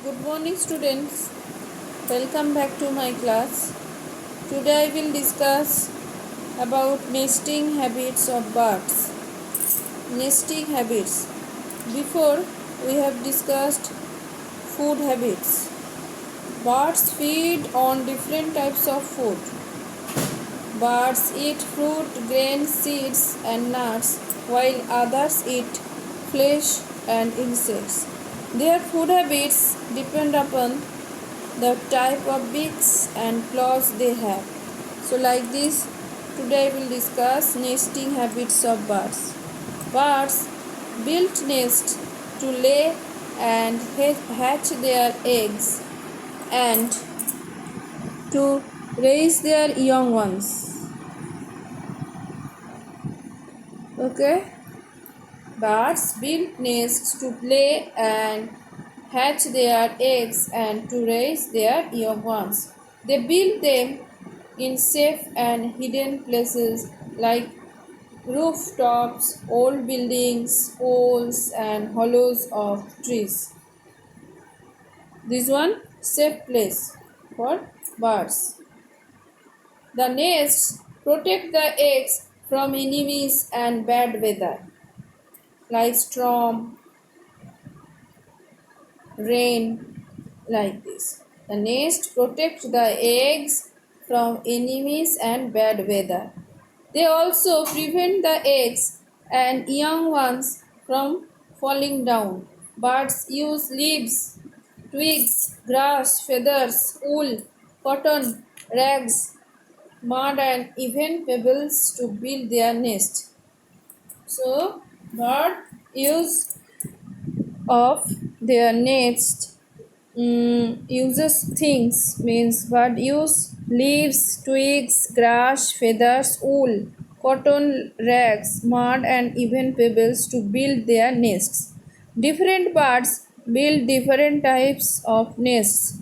Good morning, students. Welcome back to my class. Today I will discuss about nesting habits of birds. Nesting habits. Before we have discussed food habits. Birds feed on different types of food. Birds eat fruit, grains, seeds, and nuts, while others eat flesh and insects. Their food habits depend upon the type of beaks and claws they have. So, like this, today we will discuss nesting habits of birds. Birds build nests to lay and hatch their eggs and to raise their young ones. Okay? Birds build nests to lay and hatch their eggs and to raise their young ones. They build them in safe and hidden places like rooftops, old buildings, poles, and hollows of trees. This one safe place for birds. The nests protect the eggs from enemies and bad weather like storm, rain, like this. The nest protects the eggs from enemies and bad weather. They also prevent the eggs and young ones from falling down. Birds use leaves, twigs, grass, feathers, wool, cotton, rags, mud, and even pebbles to build their nest. So, bird use of their nest uses things means bird use leaves, twigs, grass, feathers, wool, cotton, rags, mud, and even pebbles to build their nests. Different birds build different types of nests.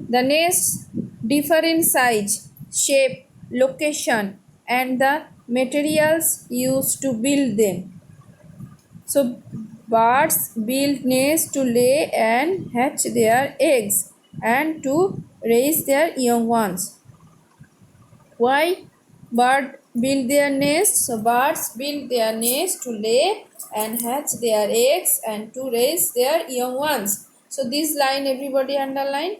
The nests differ in size, shape, location, and the materials used to build them. So birds build nests to lay and hatch their eggs and to raise their young ones. Why bird build their nests? So birds build their nests to lay and hatch their eggs and to raise their young ones. So this line everybody underline.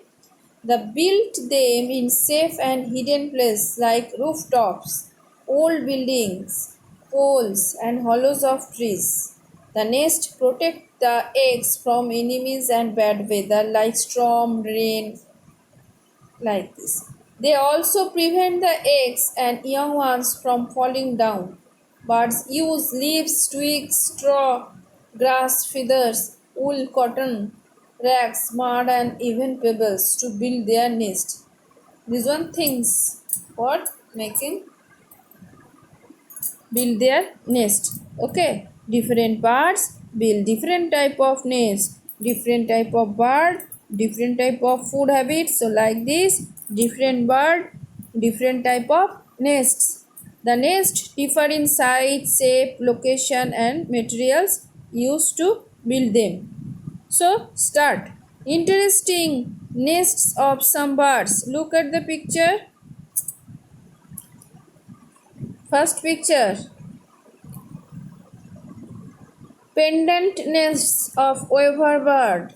The built them in safe and hidden places like rooftops, old buildings, poles, and hollows of trees. The nest protect the eggs from enemies and bad weather like storm, rain, like this. They also prevent the eggs and young ones from falling down. Birds use leaves, twigs, straw, grass, feathers, wool, cotton, rags, mud, and even pebbles to build their nest. These one things for making build their nest. Okay, different birds build different type of nest, different type of bird, different type of food habits. So like this, different bird, different type of nests. The nest differ in size, shape, location, and materials used to build them. So start. Interesting nests of some birds. Look at the picture. First picture. Pendant nests of weaver bird.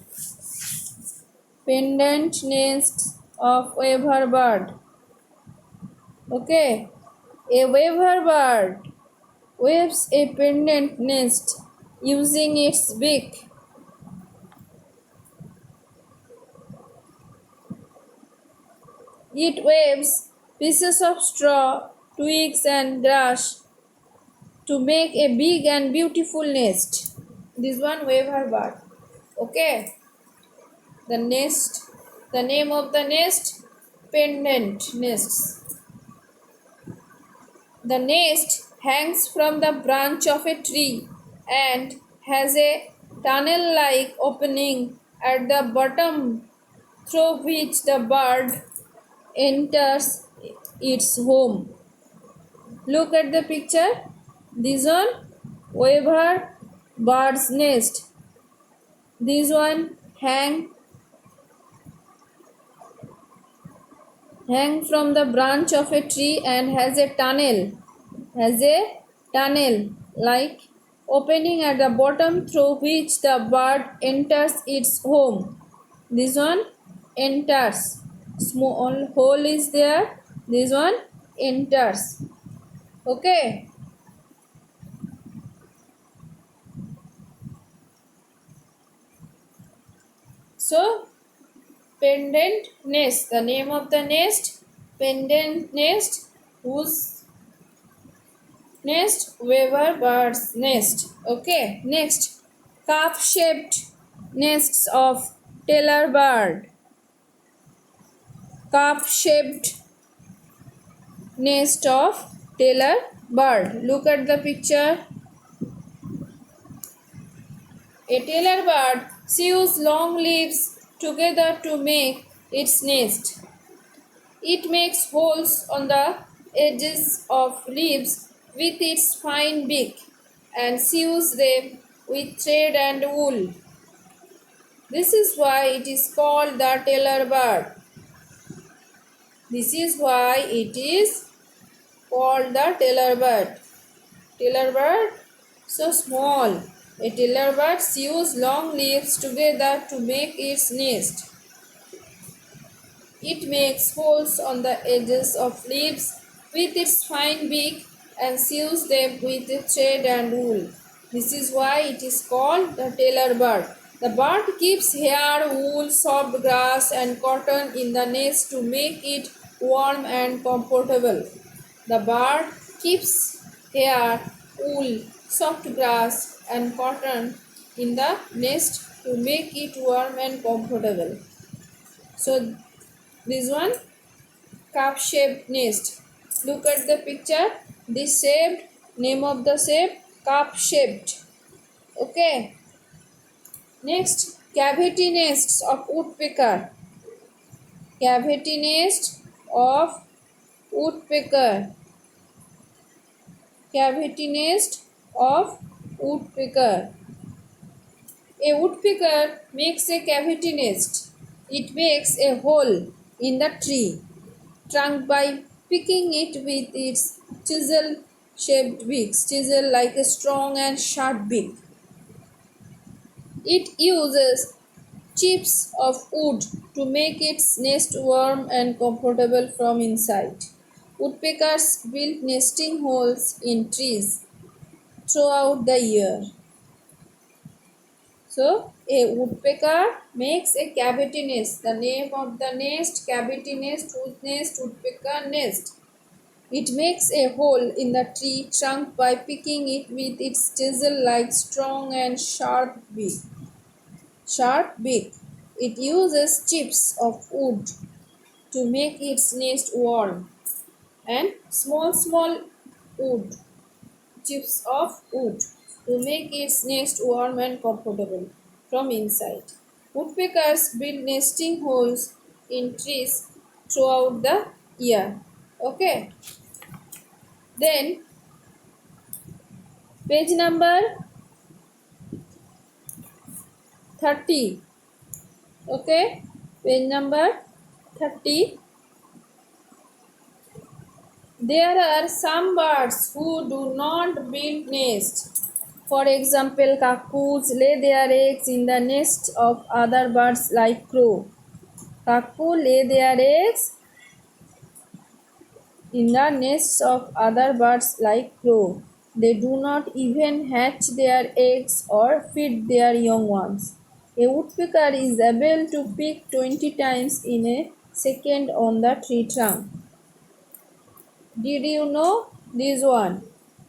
Pendant nests of weaver bird. Okay. A weaver bird weaves a pendant nest using its beak. It weaves pieces of straw, twigs, and grass to make a big and beautiful nest. This one weaver bird. Okay. The nest, the name of the nest, pendant nests. The nest hangs from the branch of a tree and has a tunnel like opening at the bottom through which the bird enters its home. Look at the picture. This one weaver bird's nest. This one hang hang from the branch of a tree and has a tunnel like opening at the bottom through which the bird enters its home. This one enters, small hole is there, this one enters. Okay, so pendant nest, the name of the nest, pendant nest, whose nest, weaver bird's nest. Okay, next, cup shaped nests of tailor bird. Cup shaped nest of tailor bird. Look at the picture. A tailor bird sews long leaves together to make its nest. It makes holes on the edges of leaves with its fine beak and sews them with thread and wool. This is why it is called the tailor bird. This is why it is called the tailor bird. Tailor bird, so small. A tailor bird sews long leaves together to make its nest. It makes holes on the edges of leaves with its fine beak and sews them with thread and wool. This is why it is called the tailor bird. The bird keeps hair, wool, soft grass and cotton in the nest to make it warm and comfortable. The bird keeps hair, wool, soft grass and cotton in the nest to make it warm and comfortable. So this one cup shaped nest. Look at the picture. This shaped, name of the shape, cup shaped. Okay. Next, cavity nests of woodpecker. Cavity nest of woodpecker. Cavity nest of woodpecker. A woodpecker makes a cavity nest. It makes a hole in the tree trunk by picking it with its chisel-shaped beak, chisel like a strong and sharp beak. It uses chips of wood to make its nest warm and comfortable from inside. Woodpeckers build nesting holes in trees throughout the year. So, a woodpecker makes a cavity nest. The name of the nest, cavity nest, woodpecker nest. It makes a hole in the tree trunk by picking it with its chisel-like strong and sharp beak. It uses chips of wood to make its nest warm and small wood chips of wood to make its nest warm and comfortable from inside. Woodpeckers build nesting holes in trees throughout the year. Okay. Then page number 30. Okay. Page number 30. There are some birds who do not build nests. For example, cuckoos lay their eggs in the nests of other birds like crow. Cuckoo lay their eggs in the nests of other birds like crow. They do not even hatch their eggs or feed their young ones. A woodpecker is able to pick 20 times in a second on the tree trunk. Did you know this one?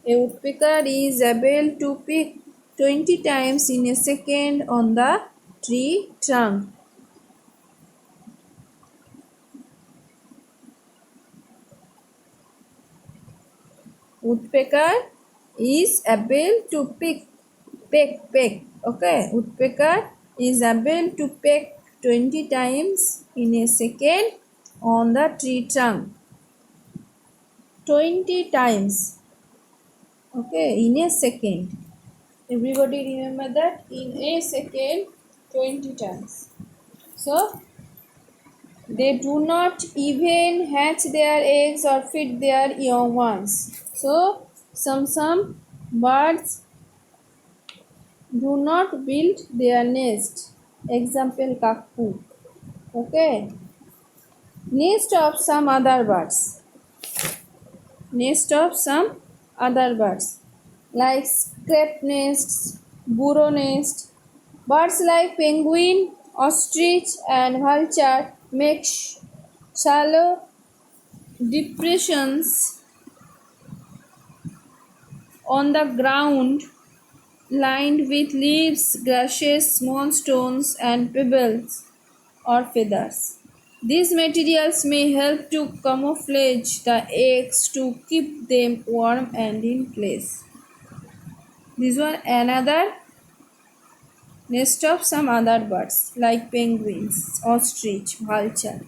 A woodpecker is able to pick 20 times in a second on the tree trunk. Woodpecker is able to peck. Okay, woodpecker is able to peck 20 times in a second on the tree trunk. 20 times. Okay, in a second. Everybody remember that? In a second, 20 times. So, They do not even hatch their eggs or feed their young ones. So, some birds do not build their nest. Example, cuckoo. Okay. Nest of some other birds. Nest of some other birds like scrape nests, burrow nest. Birds like penguin, ostrich, and vulture make shallow depressions on the ground lined with leaves, grasses, small stones, and pebbles or feathers. These materials may help to camouflage the eggs to keep them warm and in place. This one another nest of some other birds like penguins, ostrich, vulture.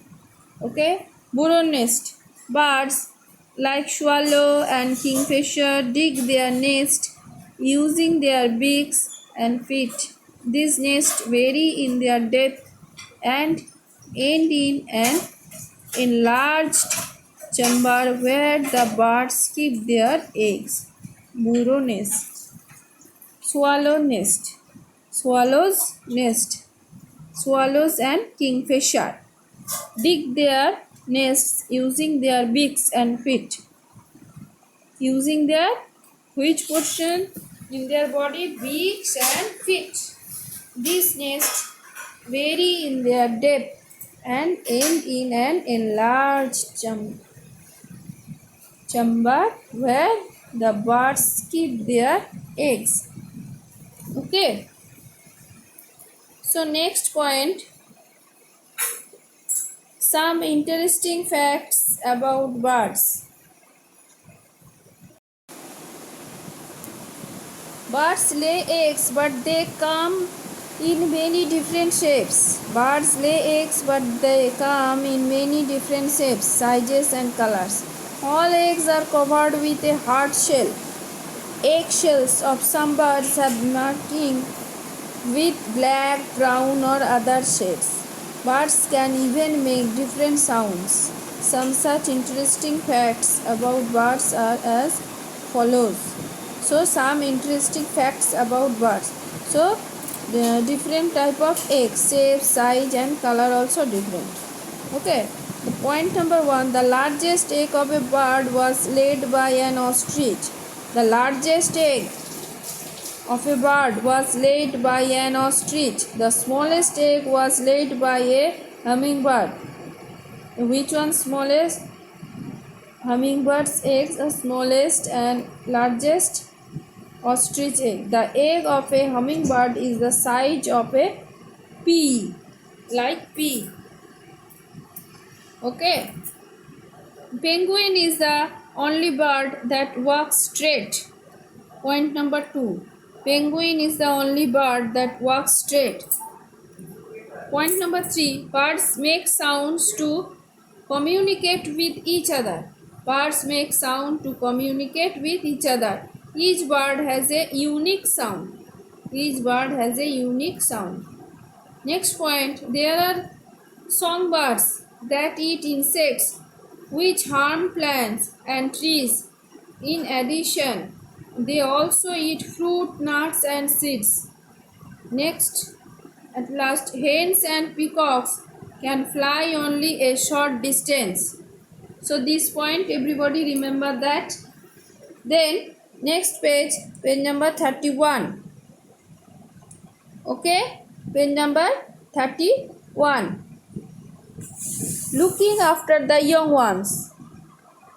Okay, burrow nest. Birds like swallow and kingfisher dig their nest using their beaks and feet. These nests vary in their depth and end in an enlarged chamber where the birds keep their eggs. Burrow nest. Swallow nest. Swallow's nest. Swallows and kingfisher dig their nests using their beaks and feet. Using their which portion in their body? Beaks and feet. These nests vary in their depth and end in an enlarged chamber where the birds keep their eggs. Okay. So next point, some interesting facts about birds. Birds lay eggs, but they come in many different shapes. Birds lay eggs, but they come in many different shapes, sizes, and colors. All eggs are covered with a hard shell. Eggshells of some birds have marking with black, brown, or other shades. Birds can even make different sounds. Some such interesting facts about birds are as follows. So some interesting facts about birds. So the different type of eggs, shape, size, and color also different. Okay. The point number 1, the largest egg of a bird was laid by an ostrich. The largest egg of a bird was laid by an ostrich. The smallest egg was laid by a hummingbird. Which one smallest? Hummingbird's eggs are smallest and largest ostrich egg. The egg of a hummingbird is the size of a pea, like pea. Okay. Penguin is the only bird that walks straight. Point number 2. Penguin is the only bird that walks straight. Point number 3. Birds make sounds to communicate with each other. Birds make sound to communicate with each other. Each bird has a unique sound. Each bird has a unique sound. Next point. There are songbirds that eat insects which harm plants and trees. In addition, they also eat fruit, nuts, and seeds. Next, at last, hens and peacocks can fly only a short distance. So this point everybody remember that. Then next page, page number 31. Okay, page number 31. Looking after the young ones.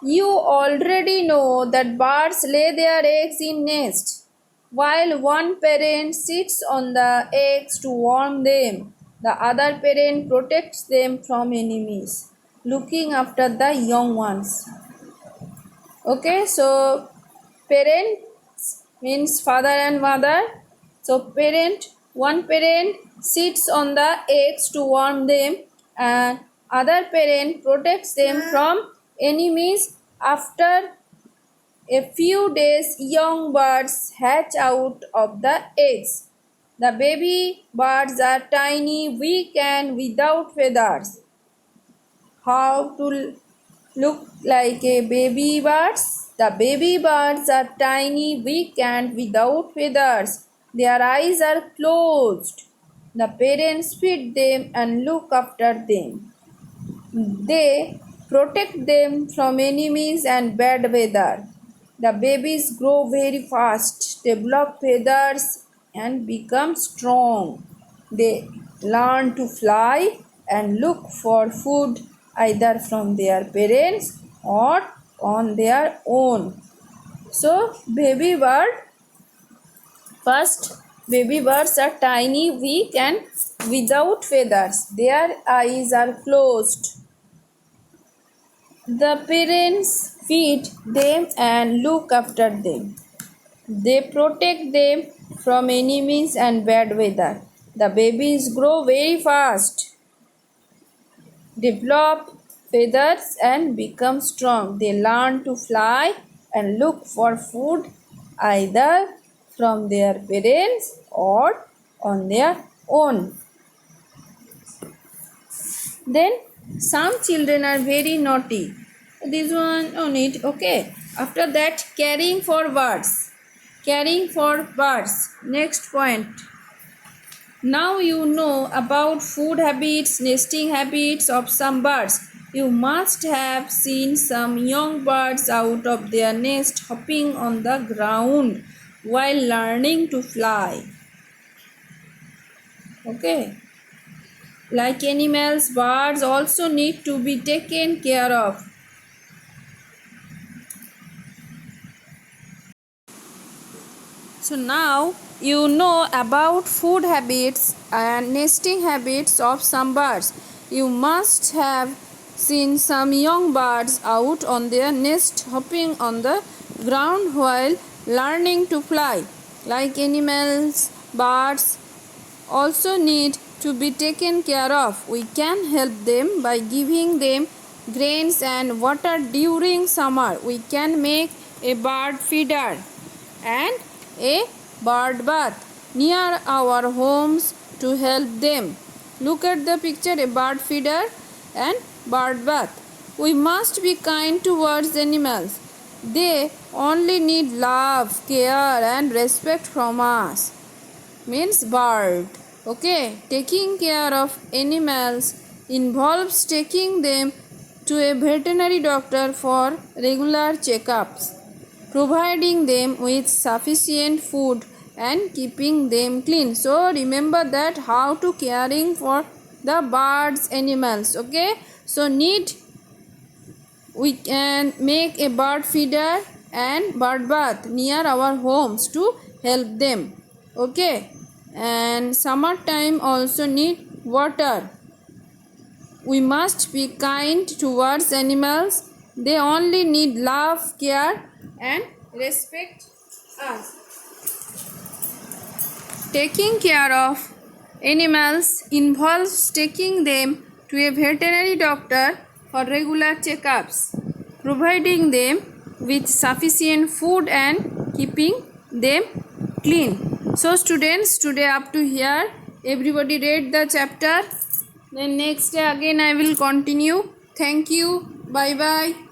You already know that birds lay their eggs in nests. While one parent sits on the eggs to warm them, the other parent protects them from enemies, looking after the young ones. Okay, so parents means father and mother. So one parent sits on the eggs to warm them, and other parent protects them from enemies. After a few days, young birds hatch out of the eggs. The baby birds are tiny, weak, and without feathers. how to look like a baby birds? The baby birds are tiny, weak, and without feathers. Their eyes are closed. The parents feed them and look after them. They protect them from enemies and bad weather. The babies grow very fast, develop feathers, and become strong. They learn to fly and look for food either from their parents or on their own. So, baby birds are tiny, weak, and without feathers. Their eyes are closed. The parents feed them and look after them. They protect them from enemies and bad weather. The babies grow very fast, develop feathers, and become strong. They learn to fly and look for food either from their parents or on their own. Then some children are very naughty. This one on it, okay. After that, caring for birds. Caring for birds. Next point. Now you know about food habits, nesting habits of some birds. You must have seen some young birds out of their nest hopping on the ground while learning to fly. Okay. Like animals, birds also need to be taken care of. So now you know about food habits and nesting habits of some birds. You must have seen some young birds out on their nest hopping on the ground while learning to fly. Like animals, birds also need to be taken care of. We can help them by giving them grains and water during summer. We can make a bird feeder and a bird bath near our homes to help them. Look at the picture, a bird feeder and bird bath. We must be kind towards animals. They only need love, care, and respect from us. Means bird. Okay, taking care of animals involves taking them to a veterinary doctor for regular checkups, providing them with sufficient food and keeping them clean. So remember that how to caring for the birds, animals. Okay, so we can make a bird feeder and bird bath near our homes to help them. Okay, and summertime also need water. We must be kind towards animals. They only need love, care, and respect us. Taking care of animals involves taking them to a veterinary doctor for regular checkups, providing them with sufficient food and keeping them clean. So students, today up to here, everybody read the chapter. Then next day again I will continue. Thank you. Bye bye.